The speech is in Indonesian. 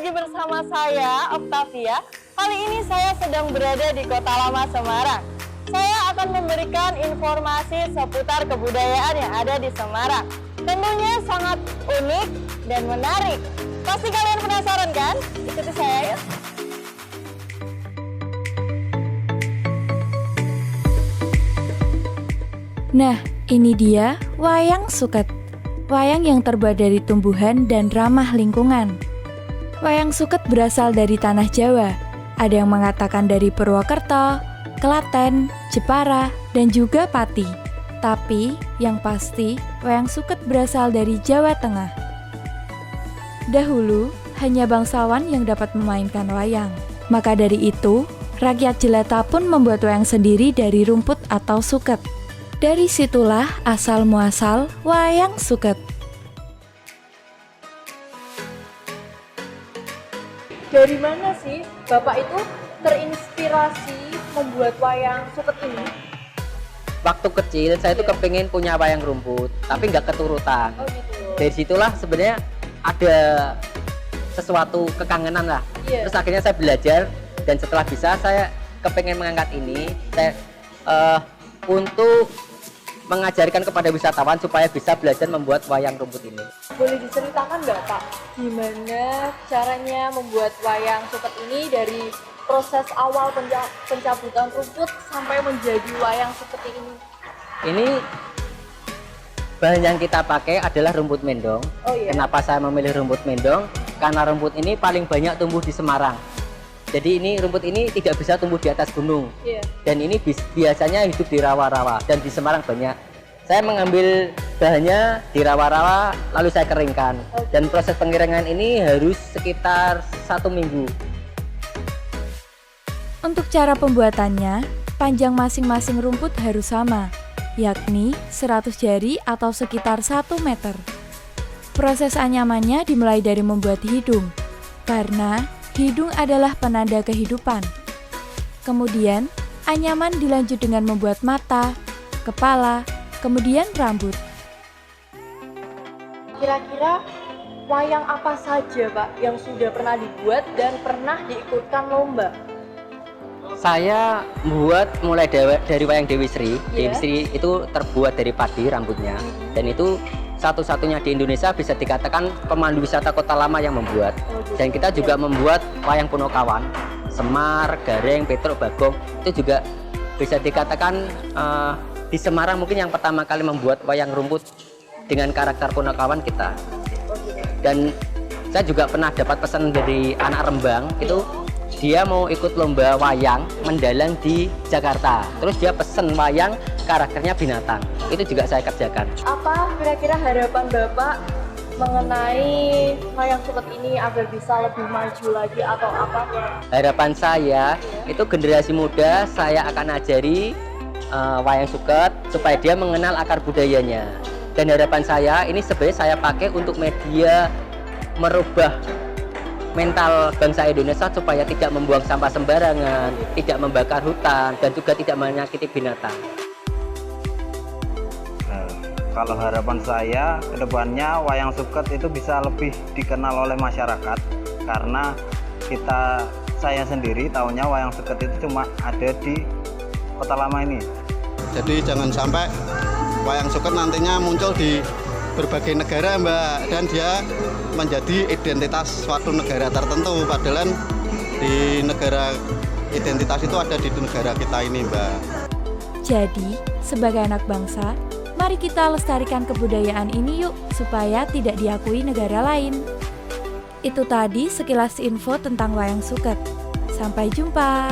lagi bersama saya, Octavia. Kali ini saya sedang berada di Kota Lama Semarang. Saya akan memberikan informasi seputar kebudayaan yang ada di Semarang. Tentunya sangat unik dan menarik. Pasti kalian penasaran kan? Ikuti saya yuk. Nah, ini dia wayang suket. Wayang yang terbuat dari tumbuhan dan ramah lingkungan. Wayang suket berasal dari tanah Jawa. Ada yang mengatakan dari Purwokerto, Klaten, Jepara, dan juga Pati. Tapi, yang pasti, wayang suket berasal dari Jawa Tengah. Dahulu, hanya bangsawan yang dapat memainkan wayang. Maka dari itu, rakyat jelata pun membuat wayang sendiri dari rumput atau suket. Dari situlah asal-muasal wayang suket. Dari mana sih Bapak itu terinspirasi membuat wayang suket ini? Waktu kecil saya tuh kepingin punya wayang rumput, tapi nggak keturutan. Oh gitu. Dari situlah sebenarnya ada sesuatu kekangenan lah. Iya. Terus akhirnya saya belajar dan setelah bisa saya kepingin mengangkat ini saya untuk mengajarkan kepada wisatawan supaya bisa belajar membuat wayang rumput ini. Boleh diceritakan nggak Pak, gimana caranya membuat wayang suket ini dari proses awal pencabutan rumput sampai menjadi wayang seperti ini? Ini bahan yang kita pakai adalah rumput mendong. Oh iya. Kenapa saya memilih rumput mendong? Karena rumput ini paling banyak tumbuh di Semarang. Jadi ini rumput ini tidak bisa tumbuh di atas gunung. Iya. Dan ini biasanya hidup di rawa-rawa dan di Semarang banyak. Saya mengambil bahannya di rawa-rawa lalu saya keringkan. Dan proses pengeringan ini harus sekitar 1 minggu. Untuk cara pembuatannya, panjang masing-masing rumput harus sama, yakni 100 jari atau sekitar 1 meter. Proses anyamannya dimulai dari membuat hidung, karena hidung adalah penanda kehidupan. Kemudian, anyaman dilanjut dengan membuat mata, kepala, kemudian rambut. Kira-kira wayang apa saja Pak yang sudah pernah dibuat dan pernah diikutkan lomba? Saya membuat mulai dari wayang Dewi Sri. Iya. Dewi Sri itu terbuat dari padi rambutnya. Dan itu satu-satunya di Indonesia bisa dikatakan pemandu wisata Kota Lama yang membuat. Dan kita juga membuat wayang Punokawan, Semar, Gareng, Petruk, Bagong. Itu juga bisa dikatakan di Semarang mungkin yang pertama kali membuat wayang rumput dengan karakter Punokawan kita. Dan saya juga pernah dapat pesan dari anak Rembang, itu dia mau ikut lomba wayang mendalang di Jakarta. Terus dia pesen wayang karakternya binatang. Itu juga saya kerjakan. Apa kira-kira harapan Bapak mengenai wayang suket ini agar bisa lebih maju lagi atau apa? Harapan saya itu generasi muda saya akan ajari wayang suket supaya dia mengenal akar budayanya. Dan harapan saya ini sebenarnya saya pakai untuk media merubah mental bangsa Indonesia supaya tidak membuang sampah sembarangan, tidak membakar hutan, dan juga tidak menyakiti binatang. Kalau harapan saya ke depannya wayang suket itu bisa lebih dikenal oleh masyarakat, karena saya sendiri tahunya wayang suket itu cuma ada di Kota Lama ini. Jadi jangan sampai wayang suket nantinya muncul di berbagai negara Mbak, dan dia menjadi identitas suatu negara tertentu, padahal di negara identitas itu ada di negara kita ini Mbak. Jadi, sebagai anak bangsa, mari kita lestarikan kebudayaan ini yuk, supaya tidak diakui negara lain. Itu tadi sekilas info tentang wayang suket. Sampai jumpa.